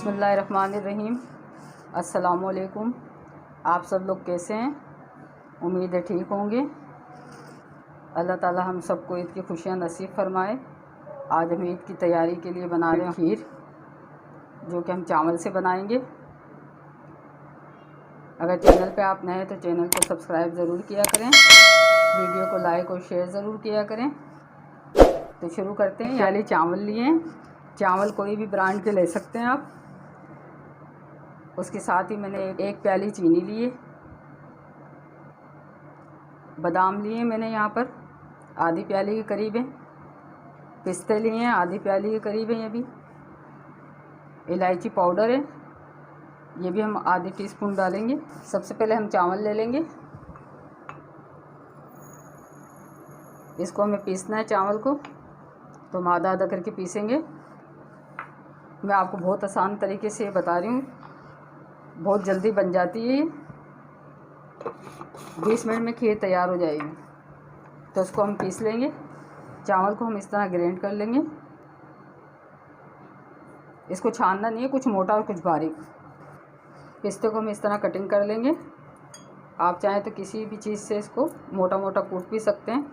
बिस्मिल्लाहिर्रहमानिर्रहीम। अस्सलामुअलैकुम। आप सब लोग कैसे हैं? उम्मीद है ठीक होंगे। अल्लाह ताला हम सबको ईद की खुशियाँ नसीब फरमाए। आज हम ईद की तैयारी के लिए बना रहे हैं खीर, जो कि हम चावल से बनाएंगे। अगर चैनल पे आप नए हैं तो चैनल को सब्सक्राइब ज़रूर किया करें, वीडियो को लाइक और शेयर ज़रूर किया करें। तो शुरू करते हैं। पहले चावल लिए हैं, चावल कोई भी ब्रांड के ले सकते हैं आप। उसके साथ ही मैंने एक प्याली चीनी ली है। बादाम लिए मैंने यहाँ पर आधी प्याली के करीब है। पिस्ते लिए हैं आधी प्याली के करीब है। ये भी इलायची पाउडर है, ये भी हम आधी टीस्पून डालेंगे। सबसे पहले हम चावल ले लेंगे, इसको हमें पीसना है चावल को, तो हम आधा आधा करके पीसेंगे। मैं आपको बहुत आसान तरीके से ये बता रही हूँ, बहुत जल्दी बन जाती है ये। 20 मिनट में खीर तैयार हो जाएगी। तो इसको हम पीस लेंगे। चावल को हम इस तरह ग्राइंड कर लेंगे। इसको छानना नहीं है, कुछ मोटा और कुछ बारीक। पिस्ते को हम इस तरह कटिंग कर लेंगे। आप चाहें तो किसी भी चीज़ से इसको मोटा मोटा कूट भी सकते हैं।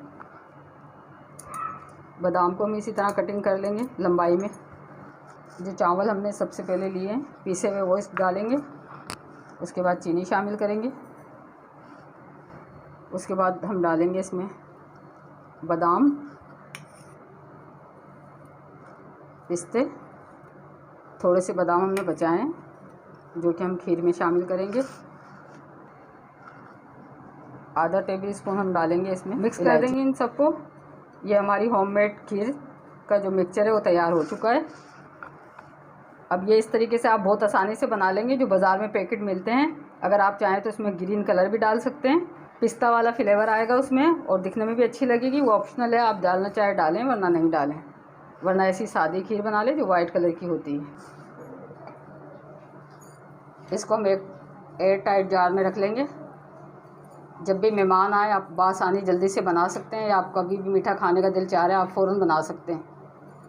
बादाम को हम इसी तरह कटिंग कर लेंगे लंबाई में। जो चावल हमने सबसे पहले लिए हैं पीसे हुए, वो इस डालेंगे। उसके बाद चीनी शामिल करेंगे। उसके बाद हम डालेंगे इसमें बादाम, पिस्ते। थोड़े से बादाम हमने बचाए हैं, जो कि हम खीर में शामिल करेंगे। आधा टेबल स्पून हम डालेंगे इसमें। मिक्स कर देंगे इन सबको। ये हमारी होममेड खीर का जो मिक्सचर है वो तैयार हो चुका है। अब ये इस तरीके से आप बहुत आसानी से बना लेंगे। जो बाज़ार में पैकेट मिलते हैं, अगर आप चाहें तो उसमें ग्रीन कलर भी डाल सकते हैं, पिस्ता वाला फ्लेवर आएगा उसमें और दिखने में भी अच्छी लगेगी। वो ऑप्शनल है, आप डालना चाहे डालें वरना नहीं डालें। वरना ऐसी सादी खीर बना लें जो वाइट कलर की होती है। इसको हम एक एयर टाइट जार में रख लेंगे। जब भी मेहमान आए आप बासानी जल्दी से बना सकते हैं, या आप कभी भी मीठा खाने का दिल चाह रहे हैं आप फ़ौरन बना सकते हैं।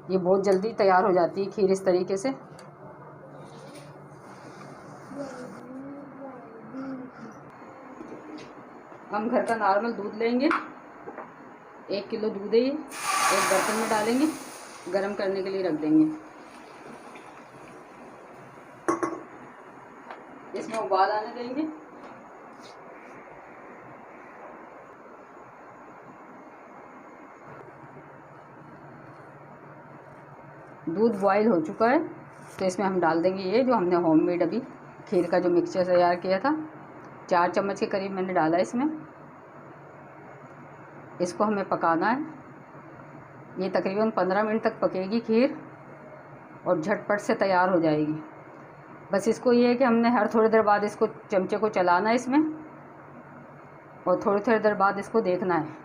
ये बहुत जल्दी तैयार हो जाती है खीर इस तरीके से। हम घर का नॉर्मल दूध लेंगे, 1 किलो दूध है ये। एक बर्तन में डालेंगे, गरम करने के लिए रख देंगे। इसमें उबाल आने देंगे। दूध बॉईल हो चुका है, तो इसमें हम डाल देंगे ये जो हमने होममेड अभी खीर का जो मिक्सचर तैयार किया था। 4 चम्मच के करीब मैंने डाला इसमें। इसको हमें पकाना है। ये तकरीबन 15 मिनट तक पकेगी खीर और झटपट से तैयार हो जाएगी। बस इसको ये है कि हमने हर थोड़ी देर बाद इसको चमचे को चलाना है इसमें, और थोड़ी थोड़ी देर बाद इसको देखना है।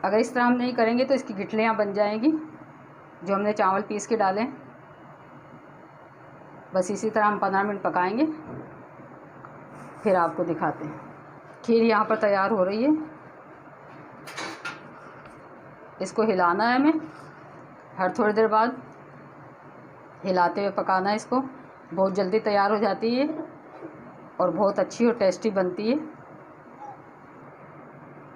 अगर इस तरह हम नहीं करेंगे तो इसकी गिठलियाँ बन जाएंगी जो हमने चावल पीस के डालें। बस इसी तरह हम 15 मिनट पकाएंगे, फिर आपको दिखाते हैं। खीर यहाँ पर तैयार हो रही है। इसको हिलाना है हमें, हर थोड़ी देर बाद हिलाते हुए पकाना है इसको। बहुत जल्दी तैयार हो जाती है और बहुत अच्छी और टेस्टी बनती है।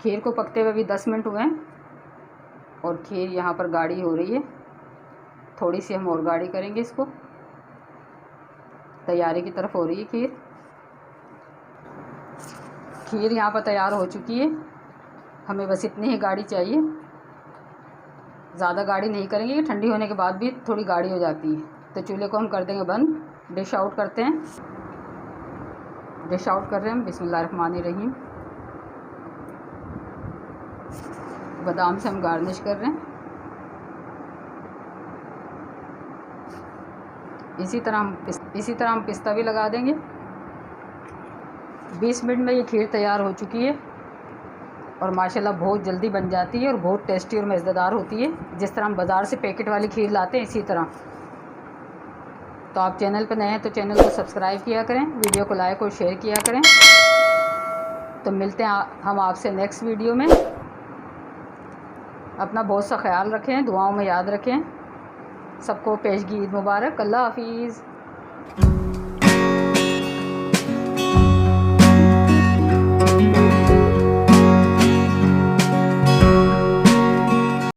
खीर को पकते हुए अभी 10 मिनट हुए हैं और खीर यहाँ पर गाढ़ी हो रही है। थोड़ी सी हम और गाढ़ी करेंगे इसको। तैयारी की तरफ हो रही है खीर। खीर यहाँ पर तैयार हो चुकी है। हमें बस इतनी ही गाढ़ी चाहिए, ज़्यादा गाढ़ी नहीं करेंगे। ठंडी होने के बाद भी थोड़ी गाढ़ी हो जाती है। तो चूल्हे को हम कर देंगे बंद। डिश आउट करते हैं। डिश आउट कर रहे हैं हम। बिस्मिल्लाहिर्रहमानिर्रहीम। बादाम से हम गार्निश कर रहे हैं। इसी तरह हम पिस्ता भी लगा देंगे। 20 मिनट में ये खीर तैयार हो चुकी है और माशाल्लाह बहुत जल्दी बन जाती है और बहुत टेस्टी और मज़ेदार होती है। जिस तरह हम बाज़ार से पैकेट वाली खीर लाते हैं इसी तरह। तो आप चैनल पर नए हैं तो चैनल को सब्सक्राइब किया करें, वीडियो को लाइक और शेयर किया करें। तो मिलते हैं हम आपसे नेक्स्ट वीडियो में। अपना बहुत सा ख्याल रखें, दुआओं में याद रखें। सबको पेशगी ईद मुबारक। अल्लाह हाफिज़।